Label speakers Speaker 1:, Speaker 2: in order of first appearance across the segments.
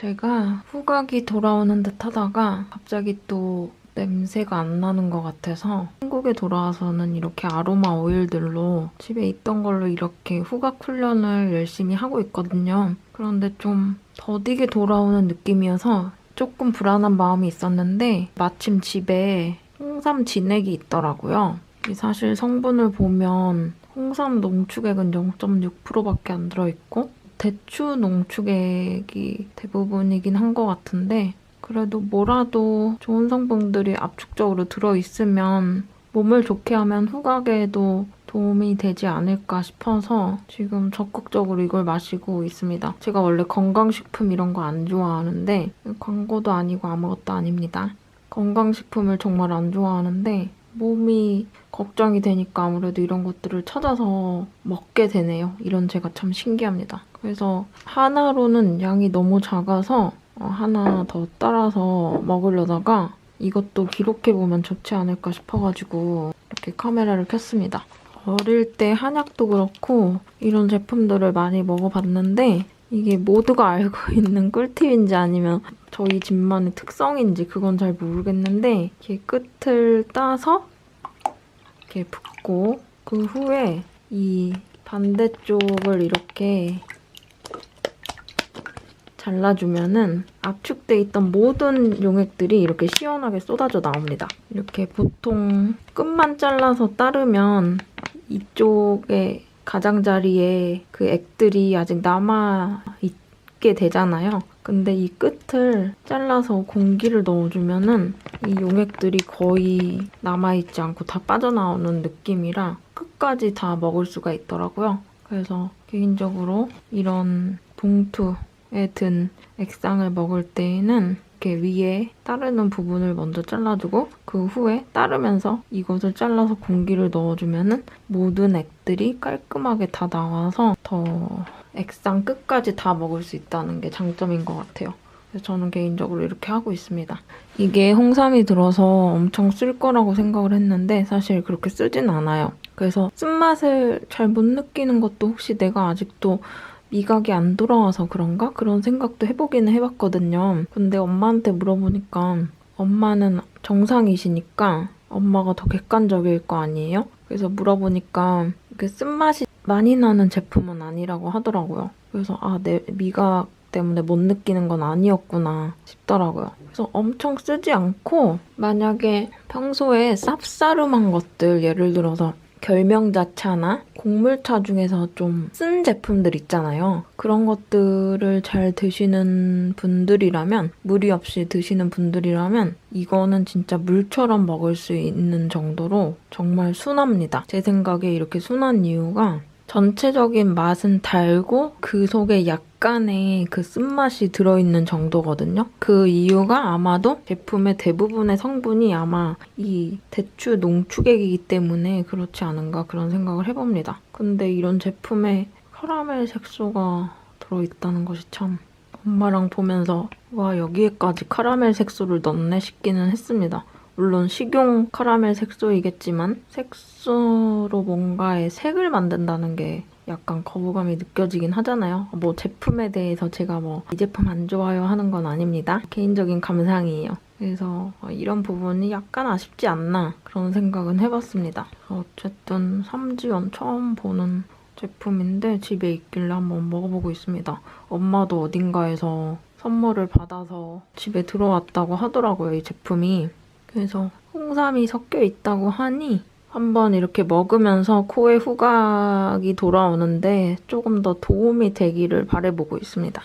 Speaker 1: 제가 후각이 돌아오는 듯 하다가 갑자기 또 냄새가 안 나는 것 같아서 한국에 돌아와서는 이렇게 아로마 오일들로 집에 있던 걸로 이렇게 후각 훈련을 열심히 하고 있거든요. 그런데 좀 더디게 돌아오는 느낌이어서 조금 불안한 마음이 있었는데 마침 집에 홍삼 진액이 있더라고요. 사실 성분을 보면 홍삼 농축액은 0.6%밖에 안 들어있고 대추 농축액이 대부분이긴 한 것 같은데 그래도 뭐라도 좋은 성분들이 압축적으로 들어있으면 몸을 좋게 하면 후각에도 도움이 되지 않을까 싶어서 지금 적극적으로 이걸 마시고 있습니다. 제가 원래 건강식품 이런 거 안 좋아하는데 광고도 아니고 아무것도 아닙니다. 건강식품을 정말 안 좋아하는데 몸이 걱정이 되니까 아무래도 이런 것들을 찾아서 먹게 되네요. 이런 제가 참 신기합니다. 그래서 하나로는 양이 너무 작아서 하나 더 따라서 먹으려다가 이것도 기록해보면 좋지 않을까 싶어가지고 이렇게 카메라를 켰습니다. 어릴 때 한약도 그렇고 이런 제품들을 많이 먹어봤는데 이게 모두가 알고 있는 꿀팁인지 아니면 저희 집만의 특성인지 그건 잘 모르겠는데 이렇게 끝을 따서 이렇게 붓고 그 후에 이 반대쪽을 이렇게 잘라주면은 압축돼 있던 모든 용액들이 이렇게 시원하게 쏟아져 나옵니다. 이렇게 보통 끝만 잘라서 따르면 이쪽에 가장자리에 그 액들이 아직 남아 있게 되잖아요. 근데 이 끝을 잘라서 공기를 넣어주면은 이 용액들이 거의 남아있지 않고 다 빠져나오는 느낌이라 끝까지 다 먹을 수가 있더라고요. 그래서 개인적으로 이런 봉투에 든 액상을 먹을 때에는 이렇게 위에 따르는 부분을 먼저 잘라주고 그 후에 따르면서 이것을 잘라서 공기를 넣어주면은 모든 액들이 깔끔하게 다 나와서 더 액상 끝까지 다 먹을 수 있다는 게 장점인 것 같아요. 그래서 저는 개인적으로 이렇게 하고 있습니다. 이게 홍삼이 들어서 엄청 쓸 거라고 생각을 했는데 사실 그렇게 쓰진 않아요. 그래서 쓴맛을 잘 못 느끼는 것도 혹시 내가 아직도 미각이 안 돌아와서 그런가? 그런 생각도 해보기는 해봤거든요. 근데 엄마한테 물어보니까 엄마는 정상이시니까 엄마가 더 객관적일 거 아니에요? 그래서 물어보니까 이렇게 쓴맛이 많이 나는 제품은 아니라고 하더라고요. 그래서 내 미각 때문에 못 느끼는 건 아니었구나 싶더라고요. 그래서 엄청 쓰지 않고 만약에 평소에 쌉싸름한 것들 예를 들어서 결명자차나 곡물차 중에서 좀 쓴 제품들 있잖아요. 그런 것들을 잘 드시는 분들이라면 무리 없이 드시는 분들이라면 이거는 진짜 물처럼 먹을 수 있는 정도로 정말 순합니다. 제 생각에 이렇게 순한 이유가 전체적인 맛은 달고 그 속에 약간의 그 쓴맛이 들어있는 정도거든요. 그 이유가 아마도 제품의 대부분의 성분이 아마 이 대추 농축액이기 때문에 그렇지 않은가 그런 생각을 해봅니다. 근데 이런 제품에 카라멜 색소가 들어있다는 것이 참 엄마랑 보면서 와 여기에까지 카라멜 색소를 넣네 싶기는 했습니다. 물론 식용 카라멜 색소이겠지만 색소로 뭔가의 색을 만든다는 게 약간 거부감이 느껴지긴 하잖아요. 뭐 제품에 대해서 제가 뭐 이 제품 안 좋아요 하는 건 아닙니다. 개인적인 감상이에요. 그래서 이런 부분이 약간 아쉽지 않나 그런 생각은 해봤습니다. 어쨌든 삼지연 처음 보는 제품인데 집에 있길래 한번 먹어보고 있습니다. 엄마도 어딘가에서 선물을 받아서 집에 들어왔다고 하더라고요, 이 제품이. 그래서 홍삼이 섞여 있다고 하니 한번 이렇게 먹으면서 코에 후각이 돌아오는데 조금 더 도움이 되기를 바라보고 있습니다.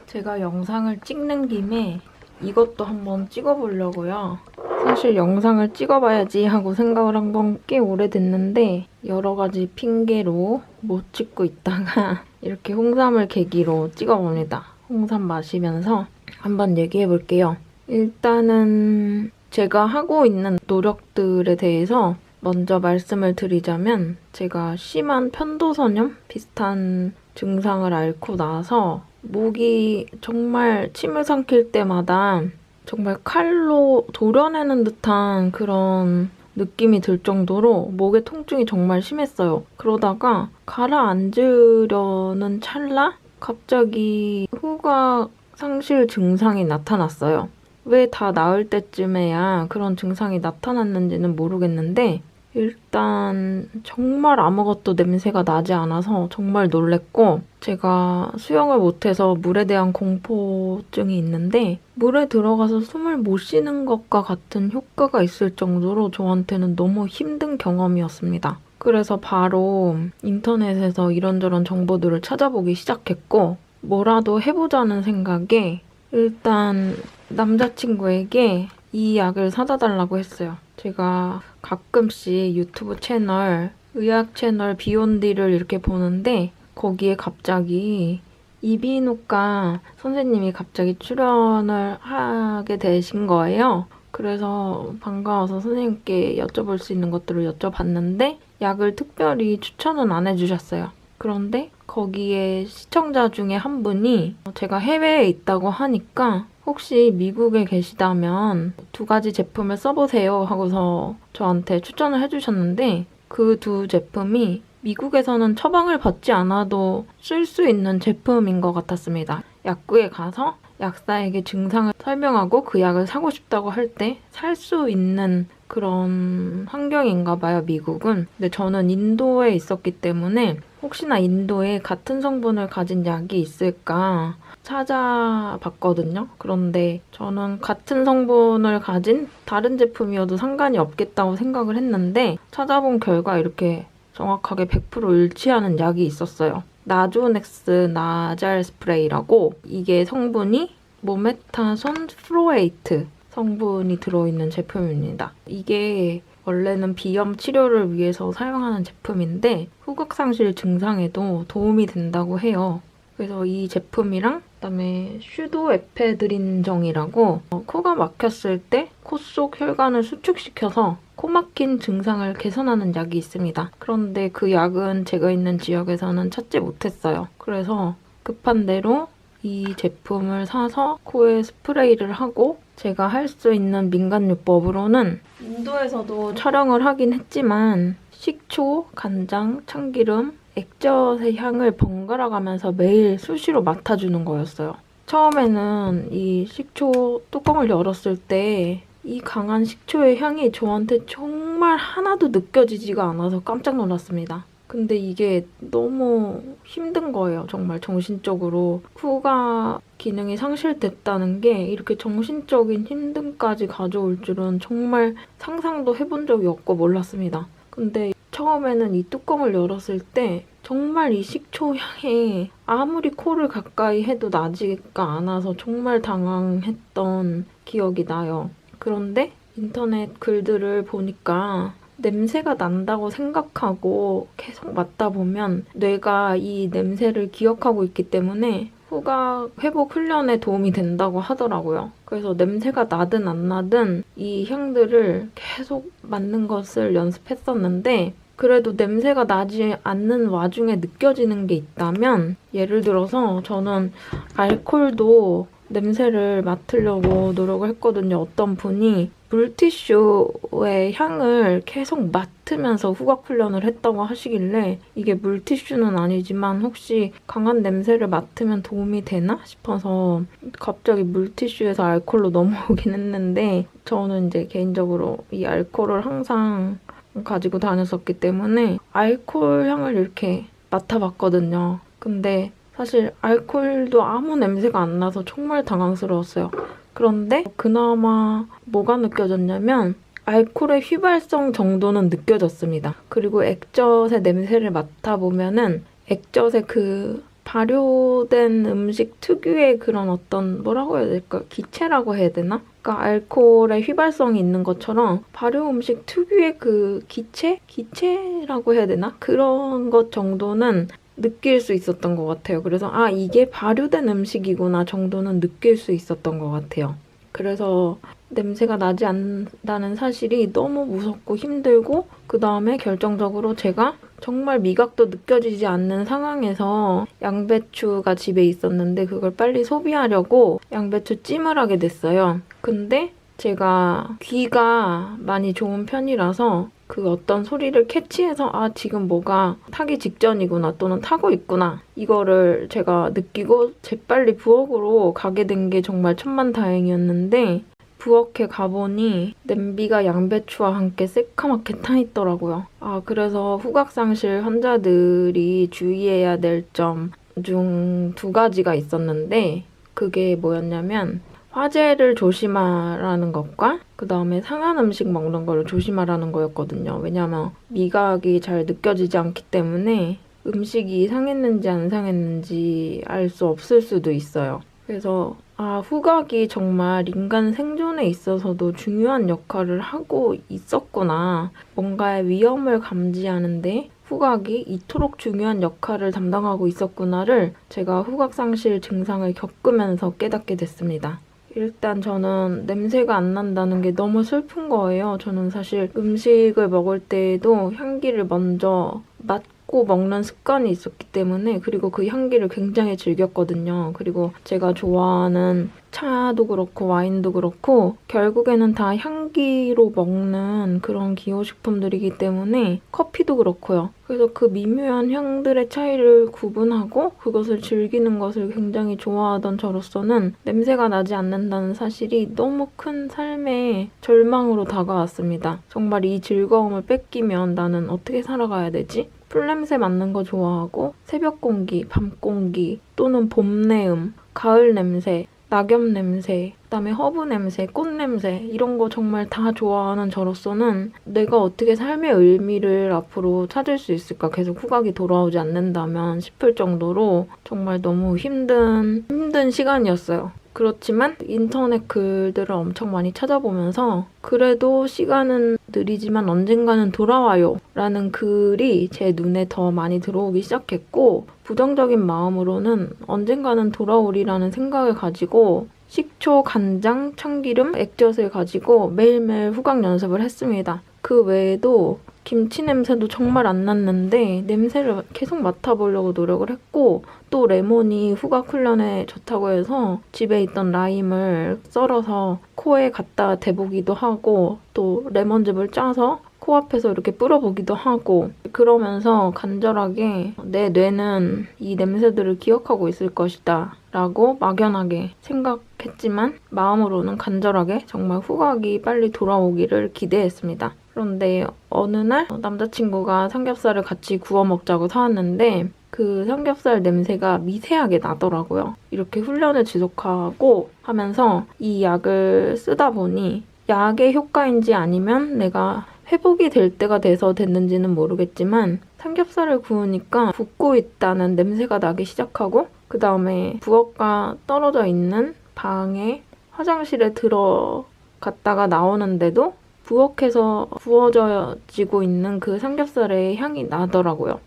Speaker 1: 제가 영상을 찍는 김에 이것도 한번 찍어보려고요. 사실 영상을 찍어봐야지 하고 생각을 한 건 꽤 오래됐는데 여러 가지 핑계로 못 찍고 있다가 이렇게 홍삼을 계기로 찍어봅니다. 홍삼 마시면서 한번 얘기해볼게요. 일단은 제가 하고 있는 노력들에 대해서 먼저 말씀을 드리자면 제가 심한 편도선염 비슷한 증상을 앓고 나서 목이 정말 침을 삼킬 때마다 정말 칼로 도려내는 듯한 그런 느낌이 들 정도로 목의 통증이 정말 심했어요. 그러다가 가라앉으려는 찰나 갑자기 후각 상실 증상이 나타났어요. 왜 다 나을 때쯤에야 그런 증상이 나타났는지는 모르겠는데 일단 정말 아무것도 냄새가 나지 않아서 정말 놀랬고, 제가 수영을 못해서 물에 대한 공포증이 있는데 물에 들어가서 숨을 못 쉬는 것과 같은 효과가 있을 정도로 저한테는 너무 힘든 경험이었습니다. 그래서 바로 인터넷에서 이런저런 정보들을 찾아보기 시작했고, 뭐라도 해보자는 생각에 일단 남자친구에게 이 약을 사다 달라고 했어요. 제가 가끔씩 유튜브 채널, 의학 채널 비욘디를 이렇게 보는데 거기에 갑자기 이비인후과 선생님이 갑자기 출연을 하게 되신 거예요. 그래서 반가워서 선생님께 여쭤볼 수 있는 것들을 여쭤봤는데 약을 특별히 추천은 안 해주셨어요. 그런데 거기에 시청자 중에 한 분이 제가 해외에 있다고 하니까 혹시 미국에 계시다면 2가지 제품을 써보세요 하고서 저한테 추천을 해주셨는데 그 2 제품이 미국에서는 처방을 받지 않아도 쓸 수 있는 제품인 것 같았습니다. 약국에 가서 약사에게 증상을 설명하고 그 약을 사고 싶다고 할 때 살 수 있는 그런 환경인가 봐요, 미국은. 근데 저는 인도에 있었기 때문에 혹시나 인도에 같은 성분을 가진 약이 있을까 찾아봤거든요. 그런데 저는 같은 성분을 가진 다른 제품이어도 상관이 없겠다고 생각을 했는데 찾아본 결과 이렇게 정확하게 100% 일치하는 약이 있었어요. 나조넥스 나잘 스프레이라고, 이게 성분이 모메타손 프로에이트 성분이 들어있는 제품입니다. 이게 원래는 비염 치료를 위해서 사용하는 제품인데 후각상실 증상에도 도움이 된다고 해요. 그래서 이 제품이랑 그다음에 슈도에페드린정이라고 코가 막혔을 때 코 속 혈관을 수축시켜서 코 막힌 증상을 개선하는 약이 있습니다. 그런데 그 약은 제가 있는 지역에서는 찾지 못했어요. 그래서 급한 대로 이 제품을 사서 코에 스프레이를 하고, 제가 할 수 있는 민간요법으로는 인도에서도 촬영을 하긴 했지만 식초, 간장, 참기름, 액젓의 향을 번갈아 가면서 매일 수시로 맡아주는 거였어요. 처음에는 이 식초 뚜껑을 열었을 때 이 강한 식초의 향이 저한테 정말 하나도 느껴지지가 않아서 깜짝 놀랐습니다. 근데 이게 너무 힘든 거예요. 정말 정신적으로. 후각 기능이 상실됐다는 게 이렇게 정신적인 힘듦까지 가져올 줄은 정말 상상도 해본 적이 없고 몰랐습니다. 근데 처음에는 이 뚜껑을 열었을 때 정말 이 식초 향에 아무리 코를 가까이 해도 나지가 않아서 정말 당황했던 기억이 나요. 그런데 인터넷 글들을 보니까 냄새가 난다고 생각하고 계속 맡다 보면 뇌가 이 냄새를 기억하고 있기 때문에 후각 회복 훈련에 도움이 된다고 하더라고요. 그래서 냄새가 나든 안 나든 이 향들을 계속 맡는 것을 연습했었는데, 그래도 냄새가 나지 않는 와중에 느껴지는 게 있다면, 예를 들어서 저는 알코올도 냄새를 맡으려고 노력을 했거든요. 어떤 분이 물티슈의 향을 계속 맡으면서 후각 훈련을 했다고 하시길래 이게 물티슈는 아니지만 혹시 강한 냄새를 맡으면 도움이 되나 싶어서 갑자기 물티슈에서 알코올로 넘어오긴 했는데, 저는 이제 개인적으로 이 알코올을 항상 가지고 다녔었기 때문에 알코올 향을 이렇게 맡아봤거든요. 근데 사실 알코올도 아무 냄새가 안 나서 정말 당황스러웠어요. 그런데 그나마 뭐가 느껴졌냐면 알코올의 휘발성 정도는 느껴졌습니다. 그리고 액젓의 냄새를 맡아보면은 액젓의 그 발효된 음식 특유의 그런 어떤 뭐라고 해야 될까? 기체라고 해야 되나? 그러니까 알코올의 휘발성이 있는 것처럼 발효 음식 특유의 그 기체라고 해야 되나? 그런 것 정도는 느낄 수 있었던 것 같아요. 그래서 아, 이게 발효된 음식이구나 정도는 느낄 수 있었던 것 같아요. 그래서 냄새가 나지 않는다는 사실이 너무 무섭고 힘들고, 그 다음에 결정적으로 제가 정말 미각도 느껴지지 않는 상황에서 양배추가 집에 있었는데 그걸 빨리 소비하려고 양배추 찜을 하게 됐어요. 근데 제가 귀가 많이 좋은 편이라서 그 어떤 소리를 캐치해서 아, 지금 뭐가 타기 직전이구나 또는 타고 있구나 이거를 제가 느끼고 재빨리 부엌으로 가게 된 게 정말 천만다행이었는데 부엌에 가보니 냄비가 양배추와 함께 새카맣게 타 있더라고요. 아, 그래서 후각상실 환자들이 주의해야 될 점 중 2가지가 있었는데 그게 뭐였냐면 화재를 조심하라는 것과 그 다음에 상한 음식 먹는 걸 조심하라는 거였거든요. 왜냐면 미각이 잘 느껴지지 않기 때문에 음식이 상했는지 안 상했는지 알 수 없을 수도 있어요. 그래서 후각이 정말 인간 생존에 있어서도 중요한 역할을 하고 있었구나. 뭔가의 위험을 감지하는데 후각이 이토록 중요한 역할을 담당하고 있었구나를 제가 후각상실 증상을 겪으면서 깨닫게 됐습니다. 일단 저는 냄새가 안 난다는 게 너무 슬픈 거예요. 저는 사실 음식을 먹을 때에도 향기를 먼저 맡고 먹는 습관이 있었기 때문에 그리고 그 향기를 굉장히 즐겼거든요. 그리고 제가 좋아하는 차도 그렇고 와인도 그렇고 결국에는 다 향기로 먹는 그런 기호식품들이기 때문에 커피도 그렇고요. 그래서 그 미묘한 향들의 차이를 구분하고 그것을 즐기는 것을 굉장히 좋아하던 저로서는 냄새가 나지 않는다는 사실이 너무 큰 삶의 절망으로 다가왔습니다. 정말 이 즐거움을 뺏기면 나는 어떻게 살아가야 되지? 풀냄새 맡는 거 좋아하고 새벽 공기, 밤 공기 또는 봄 내음, 가을 냄새, 낙엽 냄새, 그다음에 허브 냄새, 꽃 냄새 이런 거 정말 다 좋아하는 저로서는 내가 어떻게 삶의 의미를 앞으로 찾을 수 있을까 계속 후각이 돌아오지 않는다면 싶을 정도로 정말 너무 힘든 시간이었어요. 그렇지만 인터넷 글들을 엄청 많이 찾아보면서 그래도 시간은 느리지만 언젠가는 돌아와요 라는 글이 제 눈에 더 많이 들어오기 시작했고 부정적인 마음으로는 언젠가는 돌아오리라는 생각을 가지고 식초, 간장, 참기름, 액젓을 가지고 매일매일 후각 연습을 했습니다. 그 외에도 김치 냄새도 정말 안 났는데 냄새를 계속 맡아보려고 노력을 했고 또 레몬이 후각 훈련에 좋다고 해서 집에 있던 라임을 썰어서 코에 갖다 대보기도 하고 또 레몬즙을 짜서 코앞에서 이렇게 뿌려보기도 하고 그러면서 간절하게 내 뇌는 이 냄새들을 기억하고 있을 것이다 라고 막연하게 생각했지만 마음으로는 간절하게 정말 후각이 빨리 돌아오기를 기대했습니다. 그런데 어느 날 남자친구가 삼겹살을 같이 구워 먹자고 사왔는데 그 삼겹살 냄새가 미세하게 나더라고요. 이렇게 훈련을 지속하고 하면서 이 약을 쓰다 보니 약의 효과인지 아니면 내가 회복이 될 때가 돼서 됐는지는 모르겠지만 삼겹살을 구우니까 붓고 있다는 냄새가 나기 시작하고 그 다음에 부엌과 떨어져 있는 방에 화장실에 들어갔다가 나오는데도 부엌에서 구워지고 있는 그 삼겹살의 향이 나더라고요.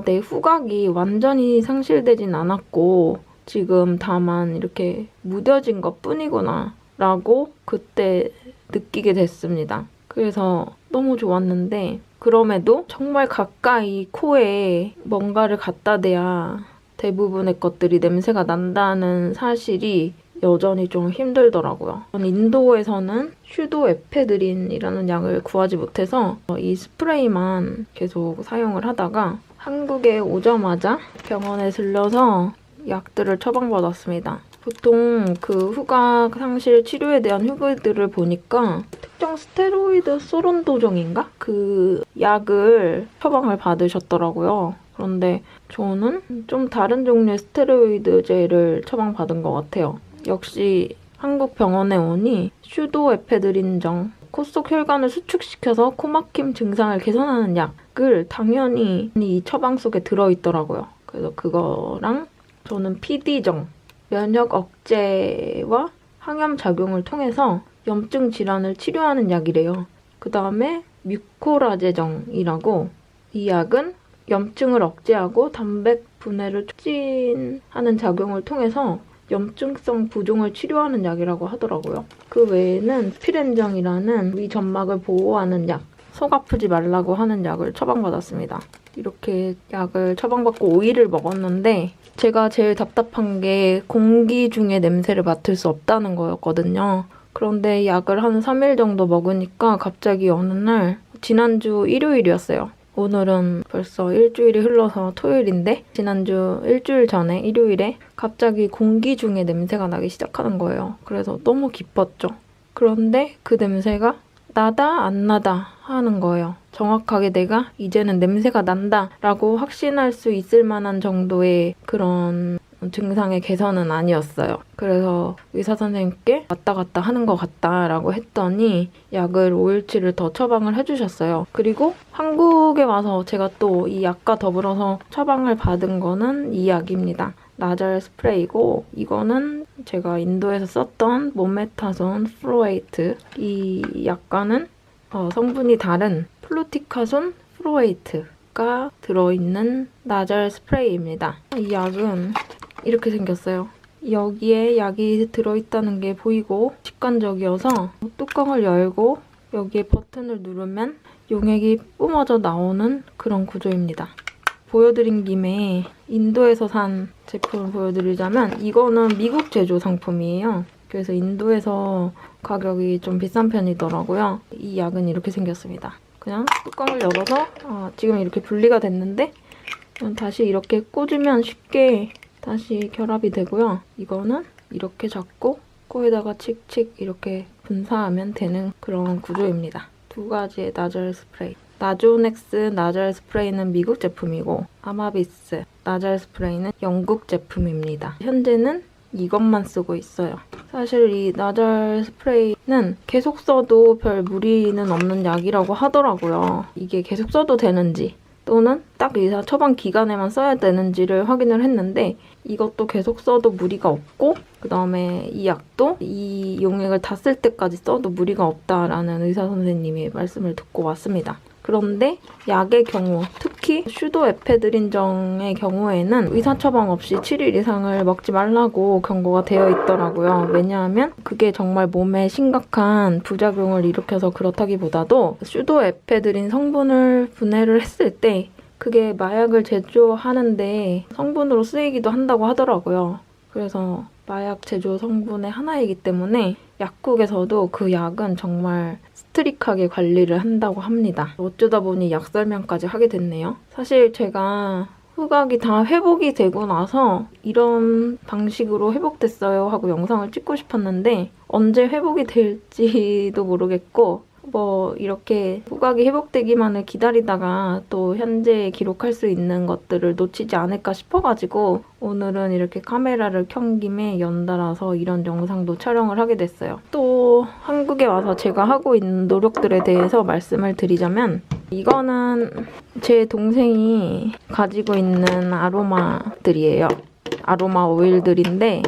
Speaker 1: 내 후각이 완전히 상실되진 않았고 지금 다만 이렇게 무뎌진 것뿐이구나 라고 그때 느끼게 됐습니다. 그래서 너무 좋았는데 그럼에도 정말 가까이 코에 뭔가를 갖다 대야 대부분의 것들이 냄새가 난다는 사실이 여전히 좀 힘들더라고요. 인도에서는 슈도에페드린이라는 약을 구하지 못해서 이 스프레이만 계속 사용을 하다가 한국에 오자마자 병원에 들려서 약들을 처방받았습니다. 보통 그 후각 상실 치료에 대한 후기들을 보니까 특정 스테로이드 소론도정인가? 그 약을 처방을 받으셨더라고요. 그런데 저는 좀 다른 종류의 스테로이드제를 처방받은 것 같아요. 역시 한국 병원에 오니 슈도에페드린정, 코 속 혈관을 수축시켜서 코막힘 증상을 개선하는 약을 당연히 이 처방 속에 들어있더라고요. 그래서 그거랑 저는 PD정, 면역 억제와 항염 작용을 통해서 염증 질환을 치료하는 약이래요. 그 다음에 뮤코라제정이라고 이 약은 염증을 억제하고 단백 분해를 촉진하는 작용을 통해서 염증성 부종을 치료하는 약이라고 하더라고요. 그 외에는 피렌정이라는 위 점막을 보호하는 약, 속 아프지 말라고 하는 약을 처방받았습니다. 이렇게 약을 처방받고 5일을 먹었는데 제가 제일 답답한 게 공기 중에 냄새를 맡을 수 없다는 거였거든요. 그런데 약을 한 3일 정도 먹으니까 갑자기 어느 날 지난주 일요일이었어요. 오늘은 벌써 일주일이 흘러서 토요일인데 지난주 일주일 전에 일요일에 갑자기 공기 중에 냄새가 나기 시작하는 거예요. 그래서 너무 기뻤죠. 그런데 그 냄새가 나다 안 나다 하는 거예요. 정확하게 내가 이제는 냄새가 난다 라고 확신할 수 있을 만한 정도의 그런 증상의 개선은 아니었어요. 그래서 의사 선생님께 왔다 갔다 하는 것 같다라고 했더니 약을 5일치를 더 처방을 해주셨어요. 그리고 한국에 와서 제가 또 이 약과 더불어서 처방을 받은 거는 이 약입니다. 나잘 스프레이고 이거는 제가 인도에서 썼던 모메타손 프로에이트, 이 약과는 성분이 다른 플루티카손 프로에이트가 들어있는 나잘 스프레이입니다. 이 약은 이렇게 생겼어요. 여기에 약이 들어있다는 게 보이고 직관적이어서 뚜껑을 열고 여기에 버튼을 누르면 용액이 뿜어져 나오는 그런 구조입니다. 보여드린 김에 인도에서 산 제품을 보여드리자면 이거는 미국 제조 상품이에요. 그래서 인도에서 가격이 좀 비싼 편이더라고요. 이 약은 이렇게 생겼습니다. 그냥 뚜껑을 열어서 지금 이렇게 분리가 됐는데 다시 이렇게 꽂으면 쉽게 다시 결합이 되고요. 이거는 이렇게 잡고 코에다가 칙칙 이렇게 분사하면 되는 그런 구조입니다. 두 가지의 나잘 스프레이. 나조넥스 나잘 스프레이는 미국 제품이고 아마비스 나잘 스프레이는 영국 제품입니다. 현재는 이것만 쓰고 있어요. 사실 이 나잘 스프레이는 계속 써도 별 무리는 없는 약이라고 하더라고요. 이게 계속 써도 되는지 또는 딱 의사 처방 기간에만 써야 되는지를 확인을 했는데 이것도 계속 써도 무리가 없고 그 다음에 이 약도 이 용액을 다 쓸 때까지 써도 무리가 없다라는 의사 선생님의 말씀을 듣고 왔습니다. 그런데 약의 경우, 특히 슈도에페드린정의 경우에는 의사 처방 없이 7일 이상을 먹지 말라고 경고가 되어 있더라고요. 왜냐하면 그게 정말 몸에 심각한 부작용을 일으켜서 그렇다기보다도 슈도에페드린 성분을 분해를 했을 때 그게 마약을 제조하는데 성분으로 쓰이기도 한다고 하더라고요. 그래서 마약 제조 성분의 하나이기 때문에 약국에서도 그 약은 정말 스트릭하게 관리를 한다고 합니다. 어쩌다 보니 약 설명까지 하게 됐네요. 사실 제가 후각이 다 회복이 되고 나서 이런 방식으로 회복됐어요 하고 영상을 찍고 싶었는데 언제 회복이 될지도 모르겠고 이렇게 후각이 회복되기만을 기다리다가 또 현재 기록할 수 있는 것들을 놓치지 않을까 싶어가지고 오늘은 이렇게 카메라를 켠 김에 연달아서 이런 영상도 촬영을 하게 됐어요. 또 한국에 와서 제가 하고 있는 노력들에 대해서 말씀을 드리자면 이거는 제 동생이 가지고 있는 아로마들이에요. 아로마 오일들인데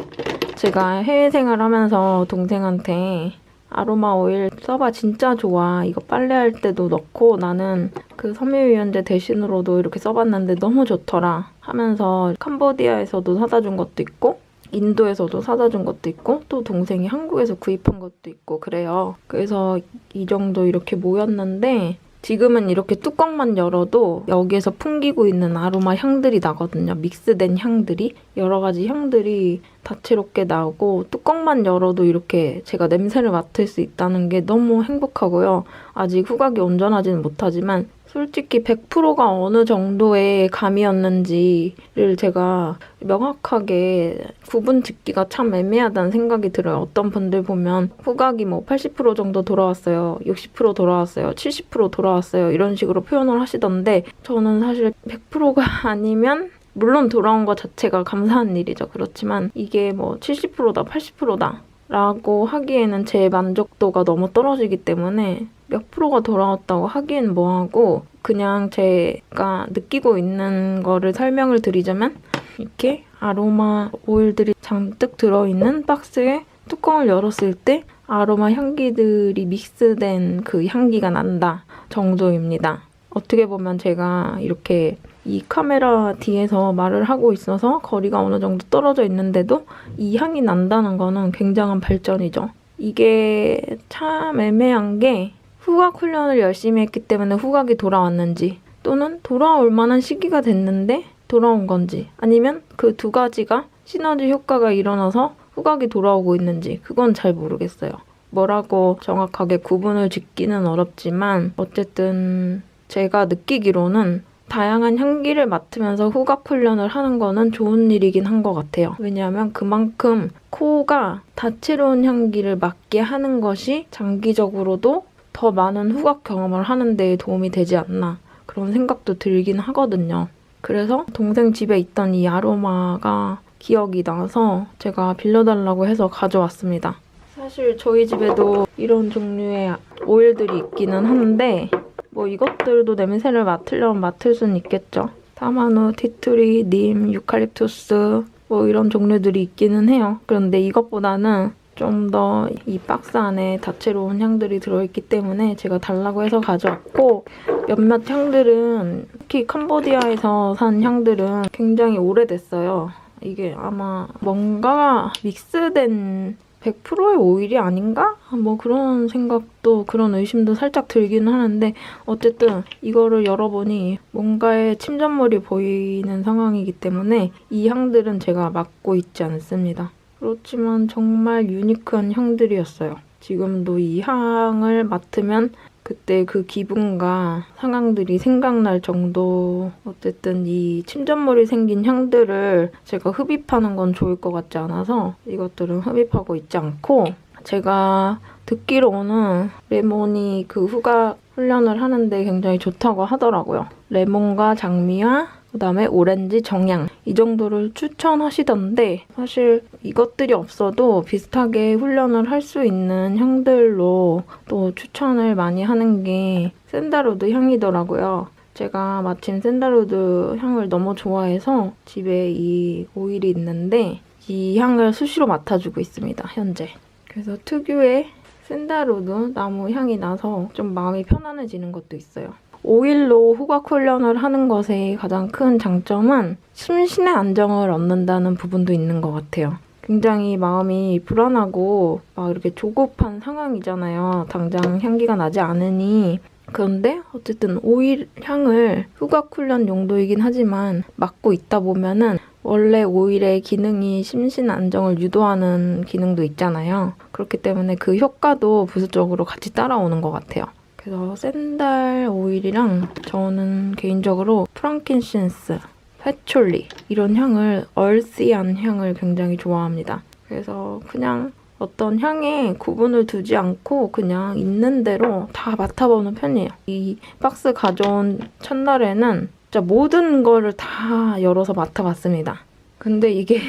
Speaker 1: 제가 해외 생활하면서 동생한테 아로마 오일 써봐 진짜 좋아. 이거 빨래할 때도 넣고 나는 그 섬유유연제 대신으로도 이렇게 써봤는데 너무 좋더라 하면서 캄보디아에서도 사다 준 것도 있고 인도에서도 사다 준 것도 있고 또 동생이 한국에서 구입한 것도 있고 그래요. 그래서 이 정도 이렇게 모였는데 지금은 이렇게 뚜껑만 열어도 여기에서 풍기고 있는 아로마 향들이 나거든요. 믹스된 향들이. 여러 가지 향들이 다채롭게 나오고 뚜껑만 열어도 이렇게 제가 냄새를 맡을 수 있다는 게 너무 행복하고요. 아직 후각이 온전하지는 못하지만 솔직히 100%가 어느 정도의 감이었는지를 제가 명확하게 구분 짓기가 참 애매하다는 생각이 들어요. 어떤 분들 보면 후각이 80% 정도 돌아왔어요. 60% 돌아왔어요. 70% 돌아왔어요. 이런 식으로 표현을 하시던데 저는 사실 100%가 아니면 물론 돌아온 것 자체가 감사한 일이죠. 그렇지만 이게 70%다, 80%다 라고 하기에는 제 만족도가 너무 떨어지기 때문에 몇 프로가 돌아왔다고 하기엔 뭐하고 그냥 제가 느끼고 있는 거를 설명을 드리자면 이렇게 아로마 오일들이 잔뜩 들어있는 박스에 뚜껑을 열었을 때 아로마 향기들이 믹스된 그 향기가 난다 정도입니다. 어떻게 보면 제가 이렇게 이 카메라 뒤에서 말을 하고 있어서 거리가 어느 정도 떨어져 있는데도 이 향이 난다는 거는 굉장한 발전이죠. 이게 참 애매한 게 후각 훈련을 열심히 했기 때문에 후각이 돌아왔는지 또는 돌아올 만한 시기가 됐는데 돌아온 건지 아니면 그 두 가지가 시너지 효과가 일어나서 후각이 돌아오고 있는지 그건 잘 모르겠어요. 뭐라고 정확하게 구분을 짓기는 어렵지만 어쨌든 제가 느끼기로는 다양한 향기를 맡으면서 후각 훈련을 하는 거는 좋은 일이긴 한 것 같아요. 왜냐하면 그만큼 코가 다채로운 향기를 맡게 하는 것이 장기적으로도 더 많은 후각 경험을 하는 데 도움이 되지 않나 그런 생각도 들긴 하거든요. 그래서 동생 집에 있던 이 아로마가 기억이 나서 제가 빌려달라고 해서 가져왔습니다. 사실 저희 집에도 이런 종류의 오일들이 있기는 한데 뭐 이것들도 냄새를 맡으려면 맡을 수는 있겠죠. 타마누, 티투리, 님, 유칼립투스 뭐 이런 종류들이 있기는 해요. 그런데 이것보다는 좀 더 이 박스 안에 다채로운 향들이 들어있기 때문에 제가 달라고 해서 가져왔고 몇몇 향들은 특히 캄보디아에서 산 향들은 굉장히 오래됐어요. 이게 아마 뭔가 믹스된 100%의 오일이 아닌가? 뭐 그런 생각도 그런 의심도 살짝 들기는 하는데 어쨌든 이거를 열어보니 뭔가의 침전물이 보이는 상황이기 때문에 이 향들은 제가 맡고 있지 않습니다. 그렇지만 정말 유니크한 향들이었어요. 지금도 이 향을 맡으면 그때 그 기분과 상황들이 생각날 정도 어쨌든 이 침전물이 생긴 향들을 제가 흡입하는 건 좋을 것 같지 않아서 이것들은 흡입하고 있지 않고 제가 듣기로는 레몬이 그 후각 훈련을 하는데 굉장히 좋다고 하더라고요. 레몬과 장미와 그다음에 오렌지, 정향 이 정도를 추천하시던데 사실 이것들이 없어도 비슷하게 훈련을 할 수 있는 향들로 또 추천을 많이 하는 게 샌다루드 향이더라고요. 제가 마침 샌다루드 향을 너무 좋아해서 집에 이 오일이 있는데 이 향을 수시로 맡아주고 있습니다, 현재. 그래서 특유의 샌다루드 나무 향이 나서 좀 마음이 편안해지는 것도 있어요. 오일로 후각 훈련을 하는 것의 가장 큰 장점은 심신의 안정을 얻는다는 부분도 있는 것 같아요. 굉장히 마음이 불안하고 막 이렇게 조급한 상황이잖아요. 당장 향기가 나지 않으니. 그런데 어쨌든 오일 향을 후각 훈련 용도이긴 하지만 맡고 있다 보면은 원래 오일의 기능이 심신 안정을 유도하는 기능도 있잖아요. 그렇기 때문에 그 효과도 부수적으로 같이 따라오는 것 같아요. 그래서 샌달 오일이랑 저는 개인적으로 프랑킨신스, 패촐리 이런 향을 얼씨한 향을 굉장히 좋아합니다. 그래서 그냥 어떤 향에 구분을 두지 않고 그냥 있는 대로 다 맡아보는 편이에요. 이 박스 가져온 첫날에는 진짜 모든 거를 다 열어서 맡아봤습니다. 근데 이게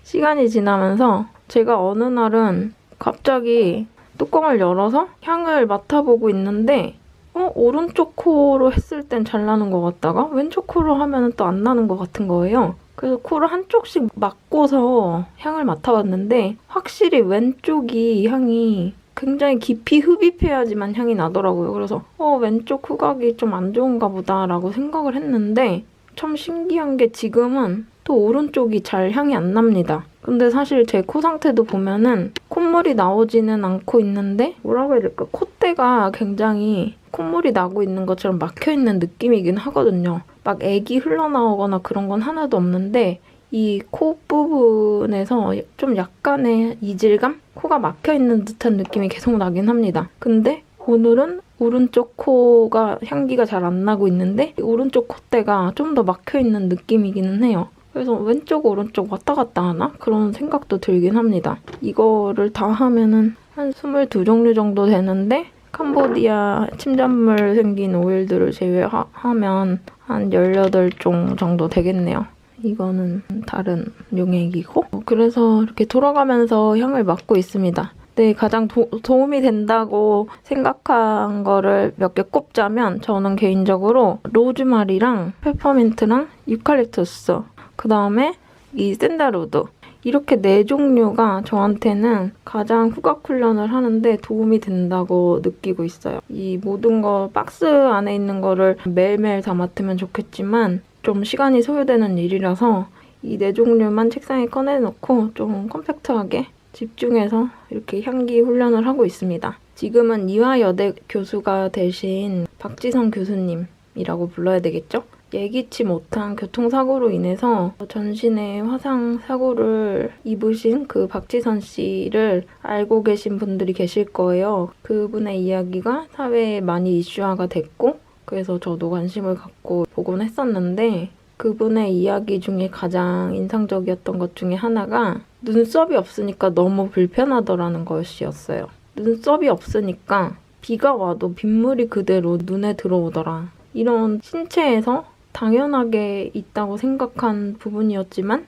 Speaker 1: 시간이 지나면서 제가 어느 날은 갑자기 뚜껑을 열어서 향을 맡아보고 있는데 오른쪽 코로 했을 땐 잘 나는 것 같다가 왼쪽 코로 하면 또 안 나는 것 같은 거예요. 그래서 코를 한쪽씩 막고서 향을 맡아봤는데 확실히 왼쪽이 향이 굉장히 깊이 흡입해야지만 향이 나더라고요. 그래서 왼쪽 후각이 좀 안 좋은가 보다라고 생각을 했는데 참 신기한 게 지금은 또 오른쪽이 잘 향이 안 납니다. 근데 사실 제 코 상태도 보면은 콧물이 나오지는 않고 있는데 뭐라고 해야 될까? 콧대가 굉장히 콧물이 나고 있는 것처럼 막혀있는 느낌이긴 하거든요. 막 액이 흘러나오거나 그런 건 하나도 없는데 이 코 부분에서 좀 약간의 이질감? 코가 막혀있는 듯한 느낌이 계속 나긴 합니다. 근데 오늘은 오른쪽 코가 향기가 잘 안 나고 있는데 오른쪽 콧대가 좀 더 막혀있는 느낌이기는 해요. 그래서 왼쪽 오른쪽 왔다 갔다 하나? 그런 생각도 들긴 합니다. 이거를 다 하면은 한 22종류 정도 되는데 캄보디아 침전물 생긴 오일들을 제외하면 한 18종 정도 되겠네요. 이거는 다른 용액이고 그래서 이렇게 돌아가면서 향을 맡고 있습니다. 네, 가장 도움이 된다고 생각한 거를 몇 개 꼽자면 저는 개인적으로 로즈마리랑 페퍼민트랑 유칼립투스 그 다음에 이 샌달우드 이렇게 4종류가 저한테는 가장 후각 훈련을 하는데 도움이 된다고 느끼고 있어요. 이 모든 거 박스 안에 있는 거를 매일매일 다 맡으면 좋겠지만 좀 시간이 소요되는 일이라서 이 4종류만 책상에 꺼내놓고 좀 컴팩트하게 집중해서 이렇게 향기 훈련을 하고 있습니다. 지금은 이화여대 교수가 되신 박지성 교수님이라고 불러야 되겠죠? 예기치 못한 교통사고로 인해서 전신에 화상 사고를 입으신 그 박지선 씨를 알고 계신 분들이 계실 거예요. 그분의 이야기가 사회에 많이 이슈화가 됐고 그래서 저도 관심을 갖고 보곤 했었는데 그분의 이야기 중에 가장 인상적이었던 것 중에 하나가 눈썹이 없으니까 너무 불편하더라는 것이었어요. 눈썹이 없으니까 비가 와도 빗물이 그대로 눈에 들어오더라. 이런 신체에서 당연하게 있다고 생각한 부분이었지만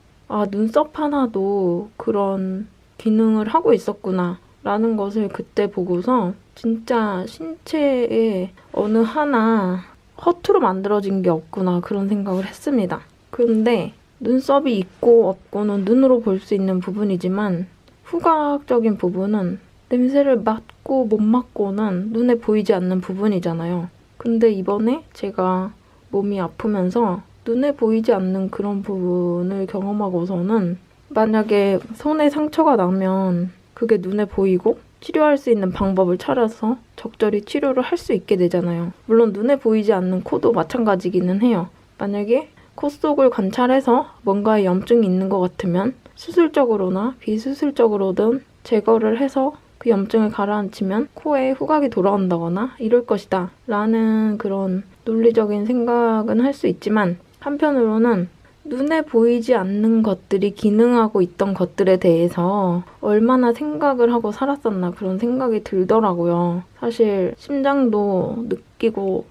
Speaker 1: 눈썹 하나도 그런 기능을 하고 있었구나 라는 것을 그때 보고서 진짜 신체에 어느 하나 허투루 만들어진 게 없구나 그런 생각을 했습니다. 그런데 눈썹이 있고 없고는 눈으로 볼 수 있는 부분이지만 후각적인 부분은 냄새를 맡고 못 맡고는 눈에 보이지 않는 부분이잖아요. 근데 이번에 제가 몸이 아프면서 눈에 보이지 않는 그런 부분을 경험하고서는 만약에 손에 상처가 나면 그게 눈에 보이고 치료할 수 있는 방법을 찾아서 적절히 치료를 할 수 있게 되잖아요. 물론 눈에 보이지 않는 코도 마찬가지기는 해요. 만약에 코 속을 관찰해서 뭔가에 염증이 있는 것 같으면 수술적으로나 비수술적으로든 제거를 해서 그 염증을 가라앉히면 코에 후각이 돌아온다거나 이럴 것이다 라는 그런 논리적인 생각은 할 수 있지만 한편으로는 눈에 보이지 않는 것들이 기능하고 있던 것들에 대해서 얼마나 생각을 하고 살았었나 그런 생각이 들더라고요. 사실 심장도 느끼고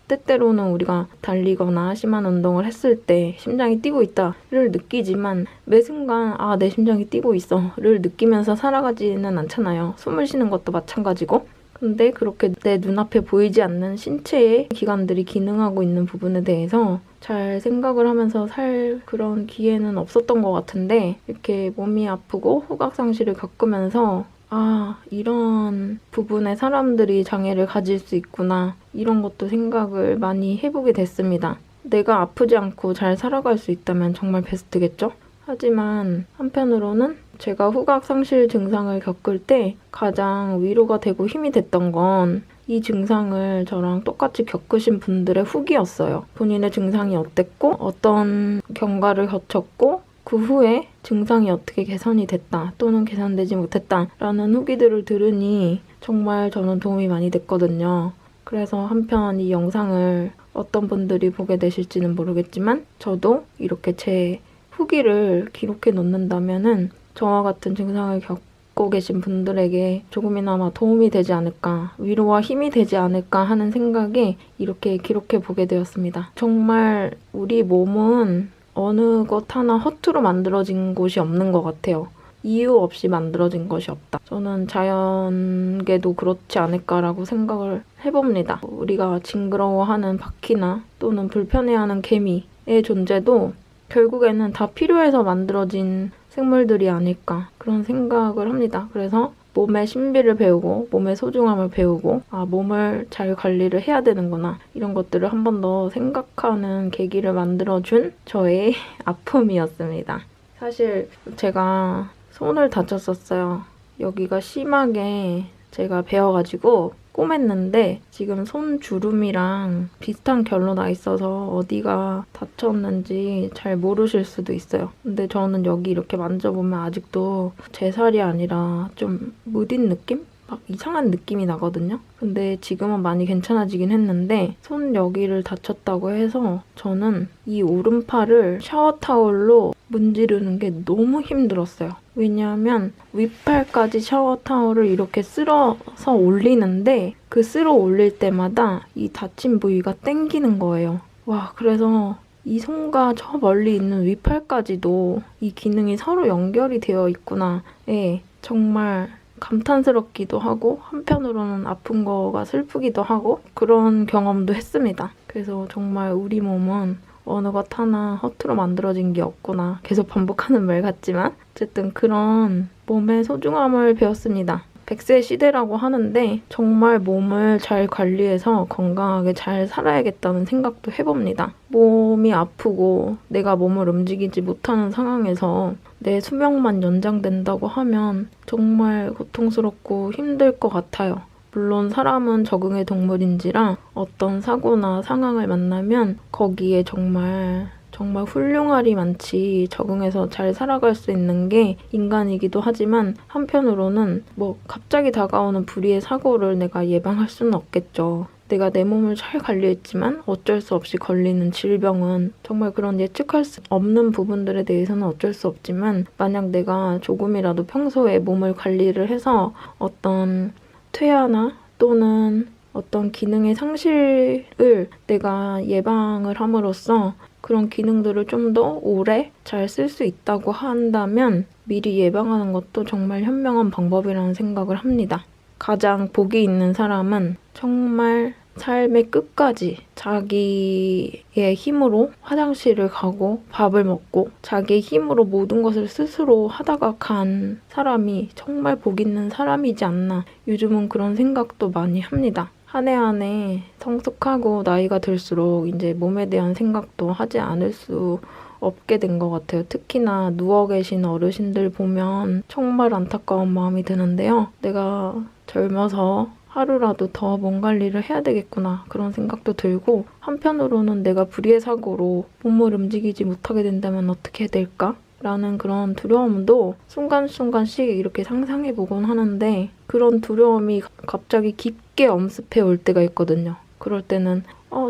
Speaker 1: 때때로는 우리가 달리거나 심한 운동을 했을 때 심장이 뛰고 있다를 느끼지만 매 순간 내 심장이 뛰고 있어를 느끼면서 살아가지는 않잖아요. 숨을 쉬는 것도 마찬가지고. 근데 그렇게 내 눈앞에 보이지 않는 신체의 기관들이 기능하고 있는 부분에 대해서 잘 생각을 하면서 살 그런 기회는 없었던 것 같은데 이렇게 몸이 아프고 후각상실을 겪으면서 이런 부분에 사람들이 장애를 가질 수 있구나 이런 것도 생각을 많이 해보게 됐습니다. 내가 아프지 않고 잘 살아갈 수 있다면 정말 베스트겠죠? 하지만 한편으로는 제가 후각상실 증상을 겪을 때 가장 위로가 되고 힘이 됐던 건 이 증상을 저랑 똑같이 겪으신 분들의 후기였어요. 본인의 증상이 어땠고 어떤 경과를 거쳤고 그 후에 증상이 어떻게 개선이 됐다 또는 개선되지 못했다라는 후기들을 들으니 정말 저는 도움이 많이 됐거든요. 그래서 한편 이 영상을 어떤 분들이 보게 되실지는 모르겠지만 저도 이렇게 제 후기를 기록해 놓는다면은 저와 같은 증상을 겪고 계신 분들에게 조금이나마 도움이 되지 않을까, 위로와 힘이 되지 않을까 하는 생각에 이렇게 기록해 보게 되었습니다. 정말 우리 몸은 어느 것 하나 허투루 만들어진 곳이 없는 것 같아요. 이유 없이 만들어진 것이 없다. 저는 자연계도 그렇지 않을까라고 생각을 해봅니다. 우리가 징그러워하는 바퀴나 또는 불편해하는 개미의 존재도 결국에는 다 필요해서 만들어진 생물들이 아닐까 그런 생각을 합니다. 그래서 몸의 신비를 배우고 몸의 소중함을 배우고 몸을 잘 관리를 해야 되는구나 이런 것들을 한 번 더 생각하는 계기를 만들어준 저의 아픔이었습니다. 사실 제가 손을 다쳤었어요. 여기가 심하게 제가 베어가지고 꼬맸는데 지금 손 주름이랑 비슷한 결로 나 있어서 어디가 다쳤는지 잘 모르실 수도 있어요. 근데 저는 여기 이렇게 만져보면 아직도 제 살이 아니라 좀 무딘 느낌? 막 이상한 느낌이 나거든요. 근데 지금은 많이 괜찮아지긴 했는데 손 여기를 다쳤다고 해서 저는 이 오른팔을 샤워타올로 문지르는 게 너무 힘들었어요. 왜냐하면 윗팔까지 샤워타올을 이렇게 쓸어서 올리는데 그 쓸어 올릴 때마다 이 다친 부위가 땡기는 거예요. 그래서 이 손과 저 멀리 있는 윗팔까지도 이 기능이 서로 연결이 되어 있구나에 정말 감탄스럽기도 하고 한편으로는 아픈 거가 슬프기도 하고 그런 경험도 했습니다. 그래서 정말 우리 몸은 어느 것 하나 허투루 만들어진 게 없구나. 계속 반복하는 말 같지만 어쨌든 그런 몸의 소중함을 배웠습니다. 100세 시대라고 하는데 정말 몸을 잘 관리해서 건강하게 잘 살아야겠다는 생각도 해봅니다. 몸이 아프고 내가 몸을 움직이지 못하는 상황에서 내 수명만 연장된다고 하면 정말 고통스럽고 힘들 것 같아요. 물론 사람은 적응의 동물인지라 어떤 사고나 상황을 만나면 거기에 정말 훌륭하리 많지 적응해서 잘 살아갈 수 있는 게 인간이기도 하지만 한편으로는 갑자기 다가오는 불의의 사고를 내가 예방할 수는 없겠죠. 내가 내 몸을 잘 관리했지만 어쩔 수 없이 걸리는 질병은 정말 그런 예측할 수 없는 부분들에 대해서는 어쩔 수 없지만 만약 내가 조금이라도 평소에 몸을 관리를 해서 어떤 퇴화나 또는 어떤 기능의 상실을 내가 예방을 함으로써 그런 기능들을 좀 더 오래 잘 쓸 수 있다고 한다면 미리 예방하는 것도 정말 현명한 방법이라는 생각을 합니다. 가장 복이 있는 사람은 정말 삶의 끝까지 자기의 힘으로 화장실을 가고 밥을 먹고 자기의 힘으로 모든 것을 스스로 하다가 간 사람이 정말 복 있는 사람이지 않나 요즘은 그런 생각도 많이 합니다. 한 해 한 해 성숙하고 나이가 들수록 이제 몸에 대한 생각도 하지 않을 수 없게 된 것 같아요. 특히나 누워 계신 어르신들 보면 정말 안타까운 마음이 드는데요. 내가 젊어서 하루라도 더 몸 관리를 해야 되겠구나 그런 생각도 들고 한편으로는 내가 불의의 사고로 몸을 움직이지 못하게 된다면 어떻게 해야 될까? 라는 그런 두려움도 순간순간씩 이렇게 상상해보곤 하는데 그런 두려움이 갑자기 깊게 엄습해 올 때가 있거든요. 그럴 때는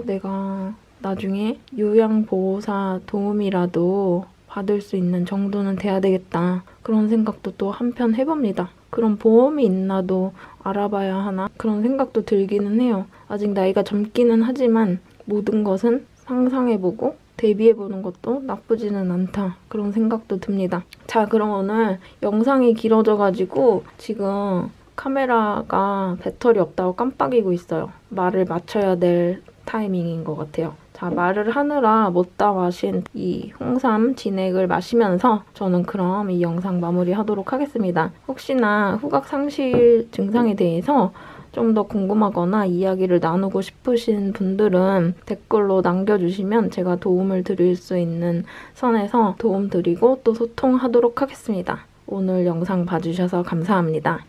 Speaker 1: 내가 나중에 요양보호사 도움이라도 받을 수 있는 정도는 돼야 되겠다. 그런 생각도 또 한편 해봅니다. 그런 보험이 있나도 알아봐야 하나? 그런 생각도 들기는 해요. 아직 나이가 젊기는 하지만 모든 것은 상상해보고 대비해보는 것도 나쁘지는 않다. 그런 생각도 듭니다. 자, 그럼 오늘 영상이 길어져가지고 지금 카메라가 배터리 없다고 깜빡이고 있어요. 말을 맞춰야 될 타이밍인 것 같아요. 자, 말을 하느라 못다 마신 이 홍삼 진액을 마시면서 저는 그럼 이 영상 마무리하도록 하겠습니다. 혹시나 후각 상실 증상에 대해서 좀 더 궁금하거나 이야기를 나누고 싶으신 분들은 댓글로 남겨주시면 제가 도움을 드릴 수 있는 선에서 도움 드리고 또 소통하도록 하겠습니다. 오늘 영상 봐주셔서 감사합니다.